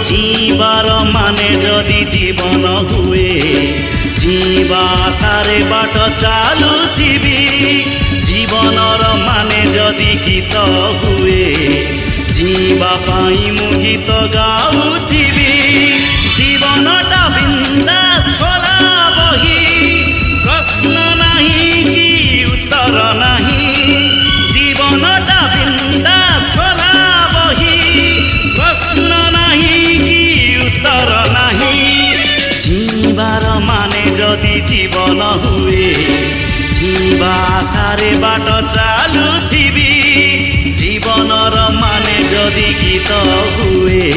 जीवार माने जदि जीवन हुए जीवा सारे बाट चालुथिबी जीवनर माने जदि गीत हुए जीवा पाई मु गीत गाउथिबी जीवनटा बिंदास खोला बही प्रश्न नहीं कि उत्तर नहीं जीवनटा बिंदास खोला बही प्रश्न नहीं कि उत्तर नहीं जीवार माने जदि जीवन हुए जीवा सारे बाट चालुथिबी जीवनर माने जदि गीत हुए